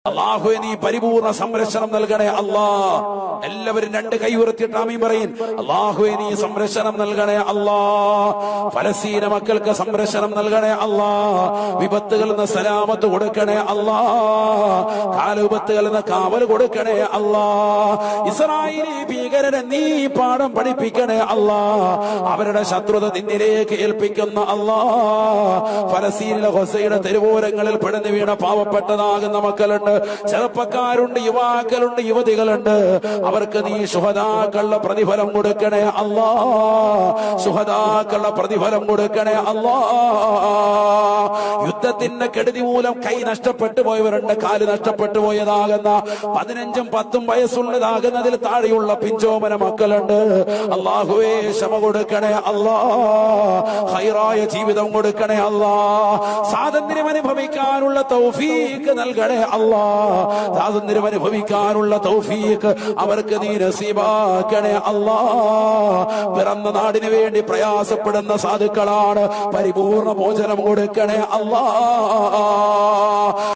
അല്ലാഹുവേ നീ പരിപൂർണ സംരക്ഷണം നൽകണേ അല്ലാ. എല്ലാവരും രണ്ട് കൈ ഉയർത്തിയിട്ട് ആമീൻ പറയും. അല്ലാഹുവേ നീ സംരക്ഷണം നൽകണേ അല്ലാ. ഫലസ്തീന മക്കൾക്ക് സംരക്ഷണം നൽകണേ അല്ലാ. വിപത്തുകളിൽ നിന്ന് സലാമത്ത് കൊടുക്കണേ അല്ലാ. കാലുപത്തുകളിൽ നിന്ന് കാവൽ കൊടുക്കണേ അല്ലാ. ഇസ്രായേലി ഭീകരനെ നീ പാഠം പഠിപ്പിക്കണേ അല്ലാ. അവരുടെ ശത്രുത നിന്നിലേക്ക് ഏൽപ്പിക്കുന്ന അല്ലാ. ഫലസ്തീനിലെ ഗസയുടെ തെരുവോരങ്ങളിൽ പിടഞ്ഞു വീണ പാവപ്പെട്ടതാകുന്ന മക്കളുണ്ട്, ചെറുപ്പക്കാരുണ്ട്, യുവാക്കളുണ്ട്, യുവതികളുണ്ട്. അവർക്ക് നീ ശുഹദാക്കളുടെ പ്രതിഫലം കൊടുക്കണേ അല്ലാ. ശുഹദാക്കളുടെ പ്രതിഫലം കൊടുക്കണേ അല്ലാ. യുദ്ധത്തിന്റെ കെടുതി മൂലം കൈ നഷ്ടപ്പെട്ടു പോയവരുണ്ട്, കാല് നഷ്ടപ്പെട്ടു പോയതാകുന്ന 15ഉം 10ഉം വയസ്സുള്ളതാകുന്നതിൽ താഴെയുള്ള പിഞ്ചോമന മക്കളുണ്ട്. അല്ലാഹുവേ ക്ഷമ കൊടുക്കണേ അല്ലാ. ഖൈറായ ജീവിതം കൊടുക്കണേ അല്ലാ. സ്വാതന്ത്ര്യം അനുഭവിക്കാനുള്ള തൗഫീഖ് നൽകണേ അല്ലാ. സ്വാതന്ത്ര്യം അനുഭവിക്കാനുള്ള തൗഫീഖ് അവർക്ക് നീ നസീബാക്കണേ അല്ലാ. പിറന്ന നാടിന് വേണ്ടി പ്രയാസപ്പെടുന്ന സാധുക്കളാണ്, പരിപൂർണ മോചനം കൊടുക്കണേ അല്ലാ.